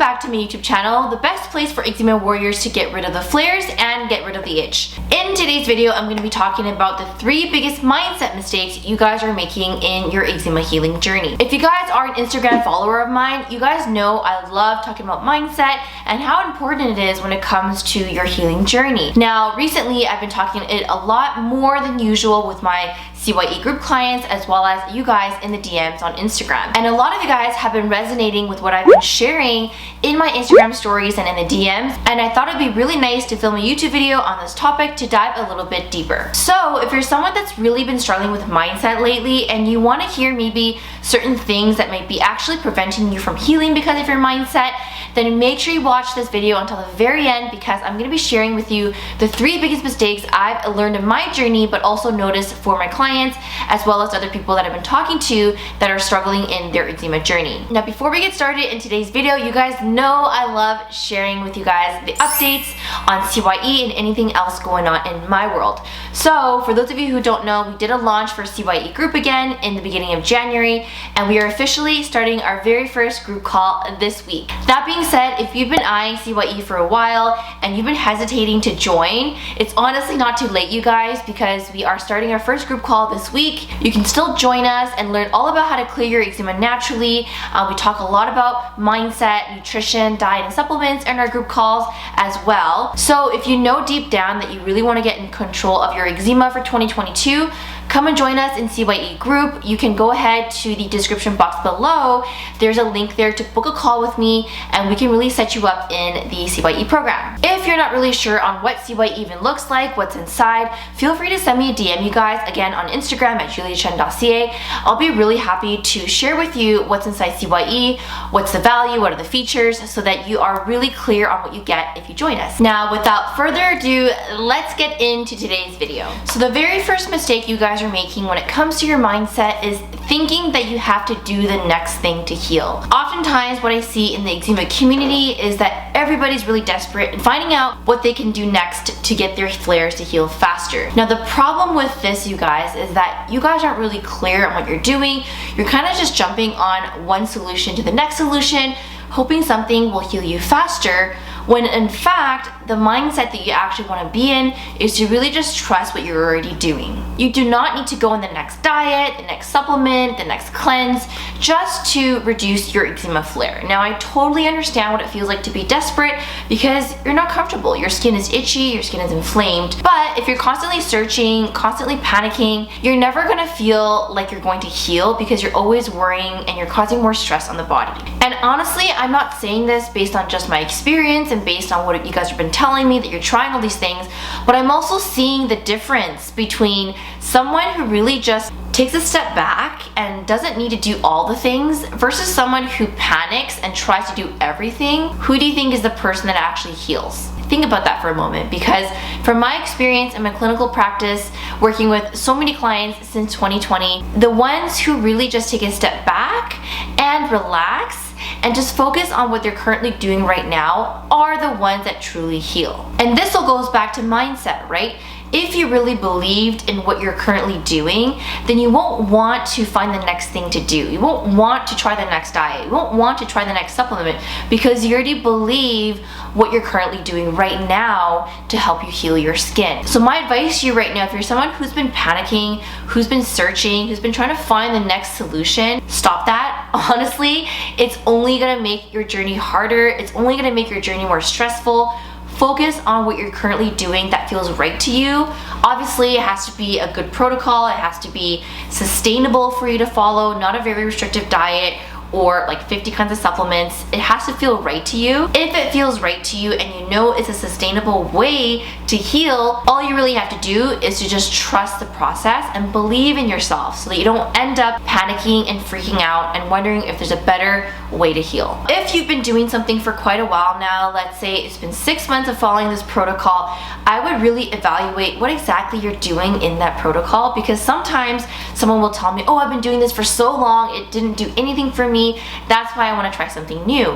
back to my YouTube channel, the best place for eczema warriors to get rid of the flares and get rid of the itch. In today's video, I'm going to be talking about the 3 biggest mindset mistakes you guys are making in your eczema healing journey. If you guys are an Instagram follower of mine, you guys know I love talking about mindset and how important it is when it comes to your healing journey. Now, recently I've been talking it a lot more than usual with my CYE group clients as well as you guys in the DMs on Instagram. And a lot of you guys have been resonating with what I've been sharing in my Instagram stories and in the DMs, and I thought it'd be really nice to film a YouTube video on this topic to dive a little bit deeper. So if you're someone that's really been struggling with mindset lately and you want to hear maybe certain things that might be actually preventing you from healing because of your mindset, then make sure you watch this video until the very end, because I'm going to be sharing with you the 3 biggest mistakes I've learned in my journey, but also noticed for my clients as well as other people that I've been talking to that are struggling in their eczema journey. Now, before we get started in today's video, you guys know I love sharing with you guys the updates on CYE and anything else going on in my world. So for those of you who don't know, we did a launch for CYE group again in the beginning of January, and we are officially starting our very first group call this week. That being said, if you've been eyeing CYE for a while and you've been hesitating to join, it's honestly not too late, you guys, because we are starting our first group call this week. You can still join us and learn all about how to clear your eczema naturally. We talk a lot about mindset, nutrition, diet, and supplements in our group calls as well. So if you know deep down that you really want to get in control of your eczema for 2022, come and join us in CYE group. You can go ahead to the description box below. There's a link there to book a call with me, and we can really set you up in the CYE program. If you're not really sure on what CYE even looks like, what's inside, feel free to send me a DM, you guys, again on Instagram at juliachien.ca. I'll be really happy to share with you what's inside CYE, what's the value, what are the features, so that you are really clear on what you get if you join us. Now, without further ado, let's get into today's video. So the very first mistake you guys are making when it comes to your mindset is thinking that you have to do the next thing to heal. Oftentimes what I see in the eczema community is that everybody's really desperate in finding out what they can do next to get their flares to heal faster. Now, the problem with this, you guys, is that you guys aren't really clear on what you're doing. You're kind of just jumping on one solution to the next solution, hoping something will heal you faster, when in fact, the mindset that you actually want to be in is to really just trust what you're already doing. You do not need to go on the next diet, the next supplement, the next cleanse, just to reduce your eczema flare. Now, I totally understand what it feels like to be desperate because you're not comfortable. Your skin is itchy, your skin is inflamed. But if you're constantly searching, constantly panicking, you're never gonna feel like you're going to heal because you're always worrying and you're causing more stress on the body. And honestly, I'm not saying this based on just my experience and based on what you guys have been telling me that you're trying all these things, but I'm also seeing the difference between someone who really just takes a step back and doesn't need to do all the things versus someone who panics and tries to do everything. Who do you think is the person that actually heals? Think about that for a moment, because from my experience in my clinical practice, working with so many clients since 2020, the ones who really just take a step back and relax and just focus on what they're currently doing right now are the ones that truly heal. And this all goes back to mindset, right? If you really believed in what you're currently doing, then you won't want to find the next thing to do. You won't want to try the next diet. You won't want to try the next supplement because you already believe what you're currently doing right now to help you heal your skin. So my advice to you right now, if you're someone who's been panicking, who's been searching, who's been trying to find the next solution, stop that. Honestly, it's only gonna make your journey harder. It's only gonna make your journey more stressful. Focus on what you're currently doing that feels right to you. Obviously, it has to be a good protocol. It has to be sustainable for you to follow, not a very restrictive diet or like 50 kinds of supplements. It has to feel right to you. If it feels right to you and you know it's a sustainable way to heal, all you really have to do is to just trust the process and believe in yourself so that you don't end up panicking and freaking out and wondering if there's a better way to heal. If you've been doing something for quite a while now, let's say it's been 6 months of following this protocol, I would really evaluate what exactly you're doing in that protocol, because sometimes someone will tell me, oh, I've been doing this for so long, it didn't do anything for me, me. That's why I want to try something new.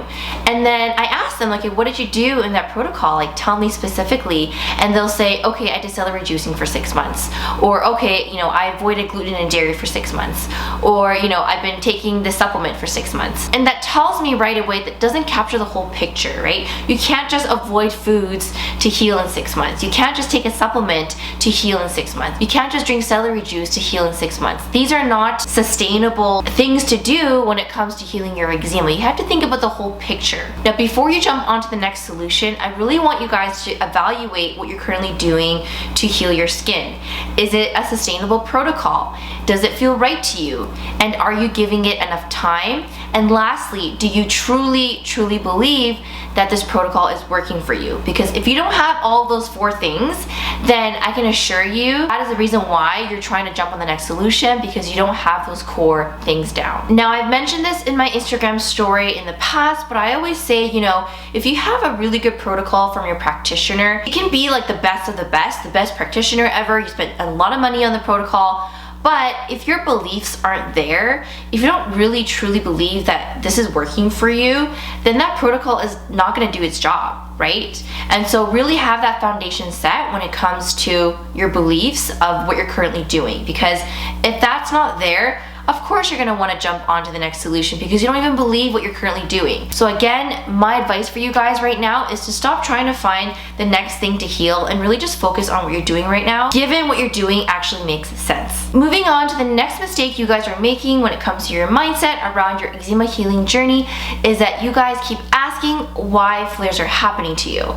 And then I ask them, like, okay, what did you do in that protocol? Like, tell me specifically. And they'll say, okay, I did celery juicing for 6 months. Or, okay, you know, I avoided gluten and dairy for 6 months. Or, you know, I've been taking this supplement for 6 months. And that tells me right away that doesn't capture the whole picture, right? You can't just avoid foods to heal in 6 months. You can't just take a supplement to heal in 6 months. You can't just drink celery juice to heal in 6 months. These are not sustainable things to do when it comes to healing your eczema. You have to think about the whole picture. Now, before you jump onto the next solution, I really want you guys to evaluate what you're currently doing to heal your skin. Is it a sustainable protocol? Does it feel right to you? And are you giving it enough time? And lastly, do you truly believe that this protocol is working for you? Because if you don't have all of those 4 things, then I can assure you that is the reason why you're trying to jump on the next solution, because you don't have those core things down. Now, I've mentioned this in my Instagram story in the past, but I always say, you know, if you have a really good protocol from your practitioner, it can be like the best of the best practitioner ever. You spent a lot of money on the protocol. But if your beliefs aren't there, if you don't really truly believe that this is working for you, then that protocol is not going to do its job, right? And so really have that foundation set when it comes to your beliefs of what you're currently doing. Because if that's not there, of course you're going to want to jump onto the next solution because you don't even believe what you're currently doing. So again, my advice for you guys right now is to stop trying to find the next thing to heal and really just focus on what you're doing right now, given what you're doing actually makes sense. Moving on to the next mistake you guys are making when it comes to your mindset around your eczema healing journey is that you guys keep asking why flares are happening to you.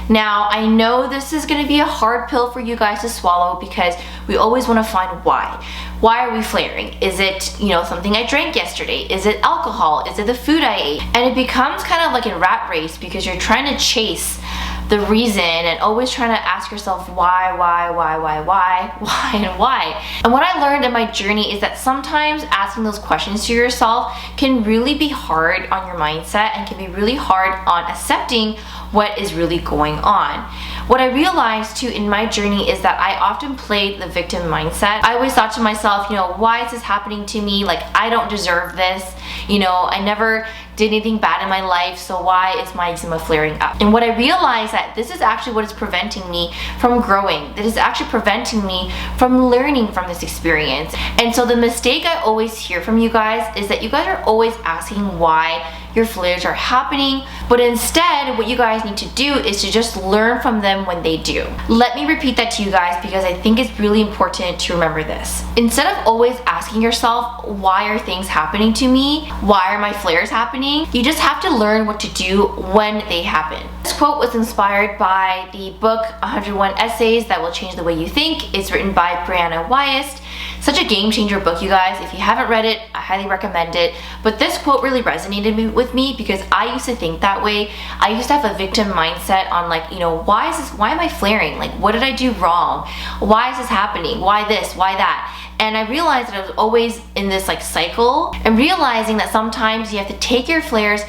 Now, I know this is going to be a hard pill for you guys to swallow because we always want to find why. Why are we flaring? Is it, you know, something I drank yesterday? Is it alcohol? Is it the food I ate? And it becomes kind of like a rat race because you're trying to chase the reason and always trying to ask yourself why, and why. And what I learned in my journey is that sometimes asking those questions to yourself can really be hard on your mindset and can be really hard on accepting what is really going on. What I realized too in my journey is that I often played the victim mindset. I always thought to myself, you know, why is this happening to me? Like, I don't deserve this. You know, I never did anything bad in my life, so why is my eczema flaring up? And what I realized that this is actually what is preventing me from growing. This is actually preventing me from learning from this experience. And so the mistake I always hear from you guys is that you guys are always asking why your flares are happening, but instead what you guys need to do is to just learn from them when they do. Let me repeat that to you guys because I think it's really important to remember this. Instead of always asking yourself, why are things happening to me? Why are my flares happening? You just have to learn what to do when they happen. This quote was inspired by the book 101 Essays That Will Change the Way You Think. It's written by Brianna Wyest. Such a game changer book, you guys. If you haven't read it, I highly recommend it. But this quote really resonated with me because I used to think that way. I used to have a victim mindset on, like, you know, why am I flaring? Like, what did I do wrong? Why is this happening? Why this? Why that? And I realized that I was always in this like cycle, and realizing that sometimes you have to take your flares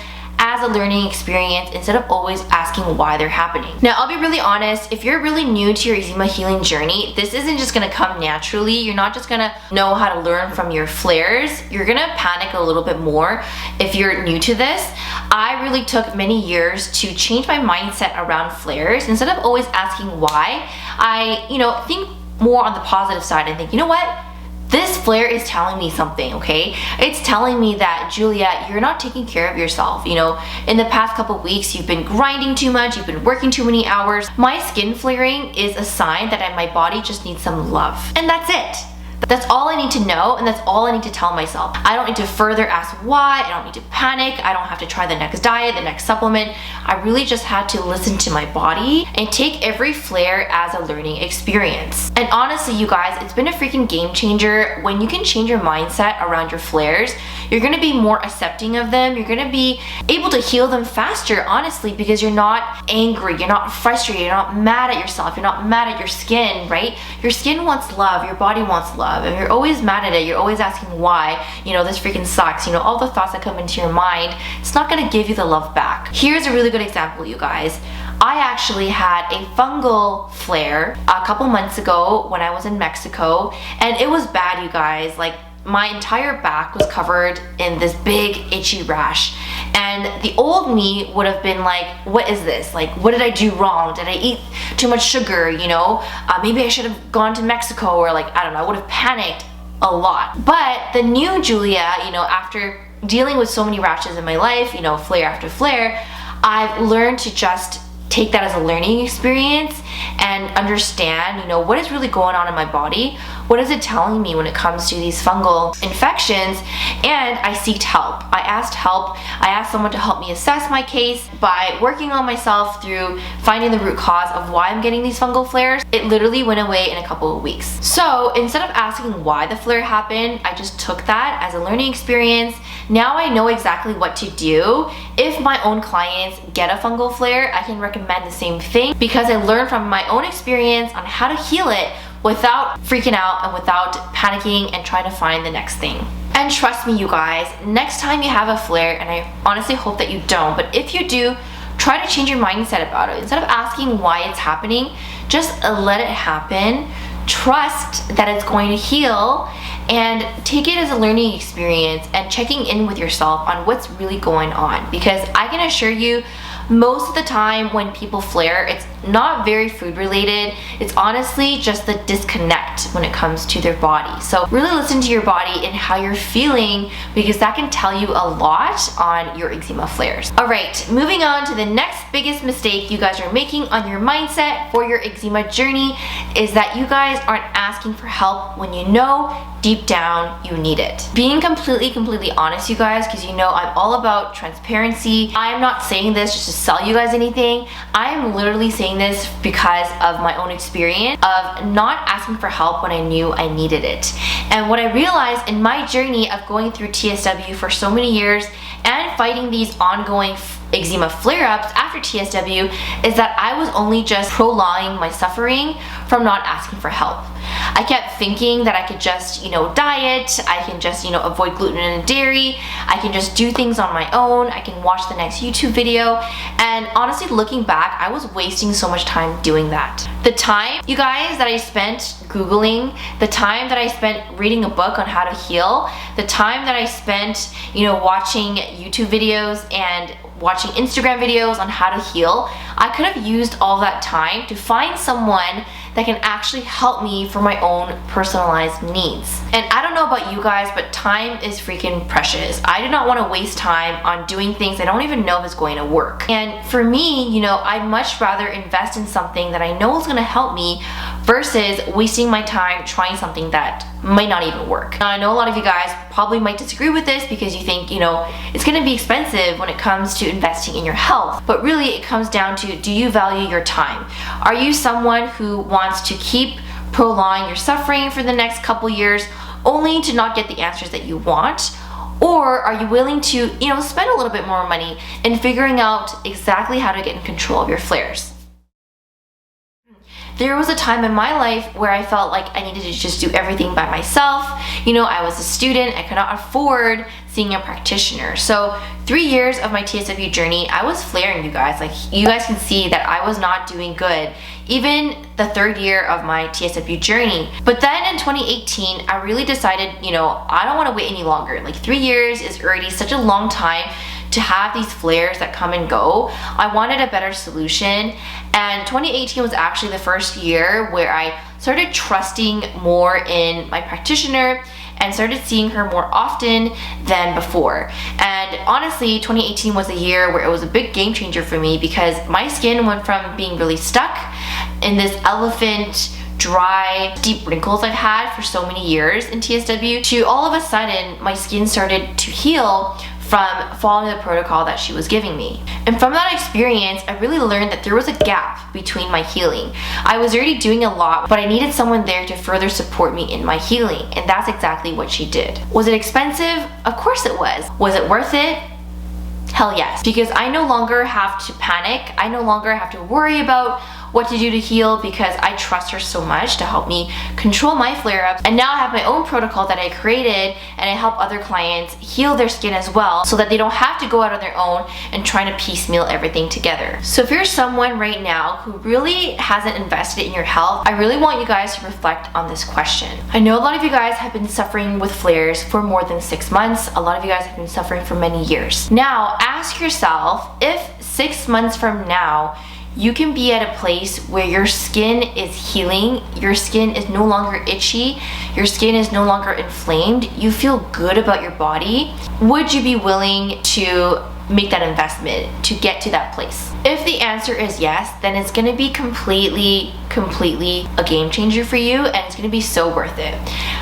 as a learning experience instead of always asking why they're happening. Now, I'll be really honest, if you're really new to your eczema healing journey, this isn't just gonna come naturally. You're not just gonna know how to learn from your flares. You're gonna panic a little bit more if you're new to this. I really took many years to change my mindset around flares. Instead of always asking why, I, you know, think more on the positive side and think, you know what? This flare is telling me something, okay? It's telling me that, Julia, you're not taking care of yourself. You know, in the past couple weeks, you've been grinding too much, you've been working too many hours. My skin flaring is a sign that my body just needs some love. And that's it. That's all I need to know, and that's all I need to tell myself. I don't need to further ask why, I don't need to panic, I don't have to try the next diet, the next supplement. I really just had to listen to my body and take every flare as a learning experience. And honestly, you guys, it's been a freaking game changer. When you can change your mindset around your flares, you're gonna be more accepting of them, you're gonna be able to heal them faster, honestly, because you're not angry, you're not frustrated, you're not mad at yourself, you're not mad at your skin, right? Your skin wants love, your body wants love. If you're always mad at it, you're always asking why, you know, this freaking sucks, you know, all the thoughts that come into your mind, it's not gonna give you the love back. Here's a really good example, you guys. I actually had a fungal flare a couple months ago when I was in Mexico, and it was bad, you guys. Like, my entire back was covered in this big itchy rash. And the old me would have been like, what is this? Like, what did I do wrong? Did I eat too much sugar, you know? Maybe I should have gone to Mexico, or like, I don't know, I would have panicked a lot. But the new Julia, you know, after dealing with so many rashes in my life, you know, flare after flare, I've learned to just take that as a learning experience and understand, you know, what is really going on in my body. What is it telling me when it comes to these fungal infections? And I seeked help. I asked help. I asked someone to help me assess my case by working on myself through finding the root cause of why I'm getting these fungal flares. It literally went away in a couple of weeks. So instead of asking why the flare happened, I just took that as a learning experience. Now I know exactly what to do. If my own clients get a fungal flare, I can recommend the same thing because I learned from my own experience on how to heal it without freaking out and without panicking and trying to find the next thing. And trust me, you guys, next time you have a flare, and I honestly hope that you don't, but if you do, try to change your mindset about it. Instead of asking why it's happening, just let it happen. Trust that it's going to heal and take it as a learning experience and checking in with yourself on what's really going on. Because I can assure you, most of the time when people flare, it's not very food related. It's honestly just the disconnect when it comes to their body. So really listen to your body and how you're feeling, because that can tell you a lot on your eczema flares. All right, moving on to the next biggest mistake you guys are making on your mindset for your eczema journey is that you guys aren't asking for help when you know deep down you need it. Being completely honest, you guys, because you know I'm all about transparency. I am not saying this just to sell you guys anything. I am literally saying this because of my own experience of not asking for help when I knew I needed it. And what I realized in my journey of going through TSW for so many years and fighting these ongoing eczema flare-ups after TSW is that I was only just prolonging my suffering from not asking for help. I kept thinking that I could just, you know, diet, I can just, you know, avoid gluten and dairy, I can just do things on my own, I can watch the next YouTube video, and honestly, looking back, I was wasting so much time doing that. The time, you guys, that I spent Googling, the time that I spent reading a book on how to heal, the time that I spent, you know, watching YouTube videos and watching Instagram videos on how to heal, I could have used all that time to find someone that can actually help me for my own personalized needs. And I don't know about you guys, but time is freaking precious. I do not want to waste time on doing things I don't even know if it's going to work. And for me, you know, I'd much rather invest in something that I know is going to help me versus wasting my time trying something that might not even work. Now, I know a lot of you guys probably might disagree with this because you think, you know, it's going to be expensive when it comes to investing in your health. But really, it comes down to, do you value your time? Are you someone who wants to keep prolonging your suffering for the next couple years only to not get the answers that you want? Or are you willing to, you know, spend a little bit more money in figuring out exactly how to get in control of your flares? There was a time in my life where I felt like I needed to just do everything by myself. You know, I was a student, I could not afford seeing a practitioner. So 3 years of my TSW journey, I was flaring, you guys. Like, you guys can see that I was not doing good. Even the 3rd year of my TSW journey. But then in 2018, I really decided, you know, I don't want to wait any longer. Like, 3 years is already such a long time to have these flares that come and go. I wanted a better solution, and 2018 was actually the first year where I started trusting more in my practitioner and started seeing her more often than before. And honestly, 2018 was a year where it was a big game changer for me because my skin went from being really stuck in this elephant dry, deep wrinkles I've had for so many years in TSW to all of a sudden my skin started to heal from following the protocol that she was giving me. And from that experience, I really learned that there was a gap between my healing. I was already doing a lot, but I needed someone there to further support me in my healing, and that's exactly what she did. Was it expensive? Of course it was. Was it worth it? Hell yes, because I no longer have to panic. I no longer have to worry about what to do to heal because I trust her so much to help me control my flare-ups. And now I have my own protocol that I created, and I help other clients heal their skin as well so that they don't have to go out on their own and trying to piecemeal everything together. So if you're someone right now who really hasn't invested in your health, I really want you guys to reflect on this question. I know a lot of you guys have been suffering with flares for more than 6 months. A lot of you guys have been suffering for many years. Now ask yourself, if 6 months from now you can be at a place where your skin is healing, your skin is no longer itchy, your skin is no longer inflamed, you feel good about your body, would you be willing to make that investment to get to that place? If the answer is yes, then it's gonna be completely a game changer for you, and it's gonna be so worth it.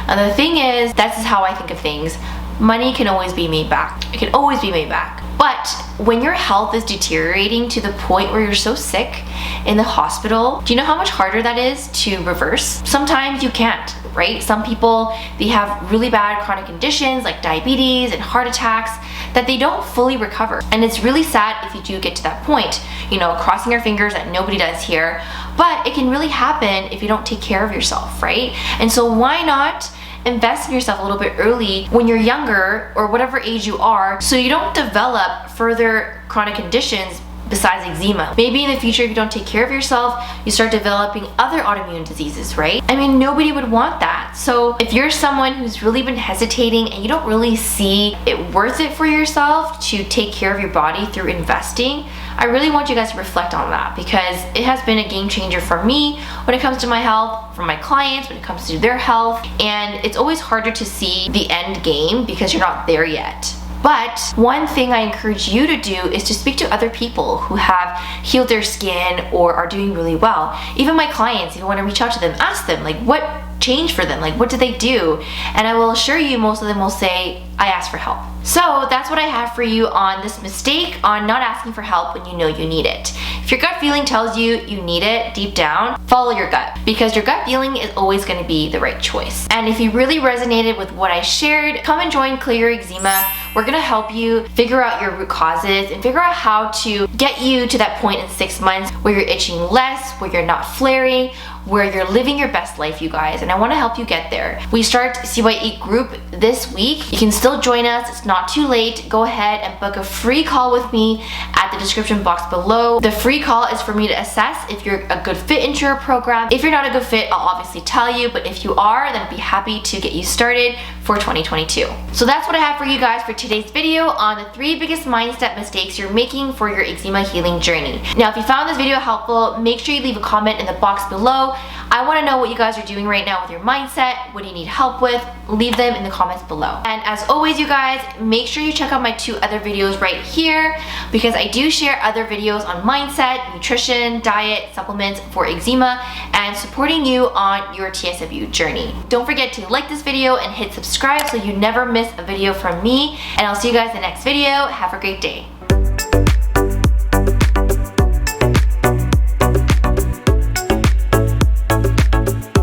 And the thing is, this is how I think of things. Money can always be made back. It can always be made back. But when your health is deteriorating to the point where you're so sick in the hospital, do you know how much harder that is to reverse? Sometimes you can't, right? Some people, they have really bad chronic conditions like diabetes and heart attacks that they don't fully recover. And it's really sad if you do get to that point, you know, crossing our fingers that nobody does here, but it can really happen if you don't take care of yourself, right? And so why not invest in yourself a little bit early when you're younger or whatever age you are, so you don't develop further chronic conditions besides eczema. Maybe in the future, if you don't take care of yourself, you start developing other autoimmune diseases, right? I mean, nobody would want that. So if you're someone who's really been hesitating and you don't really see it worth it for yourself to take care of your body through investing, I really want you guys to reflect on that, because it has been a game changer for me when it comes to my health, for my clients, when it comes to their health, and it's always harder to see the end game because you're not there yet. But one thing I encourage you to do is to speak to other people who have healed their skin or are doing really well. Even my clients, if you want to reach out to them, ask them, like, what changed for them? Like, what did they do? And I will assure you, most of them will say, I asked for help. So that's what I have for you on this mistake on not asking for help when you know you need it. If your gut feeling tells you you need it deep down, follow your gut, because your gut feeling is always going to be the right choice. And if you really resonated with what I shared, come and join Clear Your Eczema. We're going to help you figure out your root causes and figure out how to get you to that point in 6 months where you're itching less, where you're not flaring, where you're living your best life, you guys, and I want to help you get there. We start CYE group this week. You can still join us. It's not too late. Go ahead and book a free call with me at the description box below. The free call is for me to assess if you're a good fit into your program. If you're not a good fit, I'll obviously tell you, but if you are, then I'd be happy to get you started for 2022. So that's what I have for you guys for today's video on the 3 biggest mindset mistakes you're making for your eczema healing journey. Now, if you found this video helpful, make sure you leave a comment in the box below. I want to know what you guys are doing right now with your mindset. What do you need help with? Leave them in the comments below. And as always, you guys, make sure you check out my 2 other videos right here, because I do share other videos on mindset, nutrition, diet, supplements for eczema, and supporting you on your TSW journey. Don't forget to like this video and hit subscribe so you never miss a video from me. And I'll see you guys in the next video. Have a great day.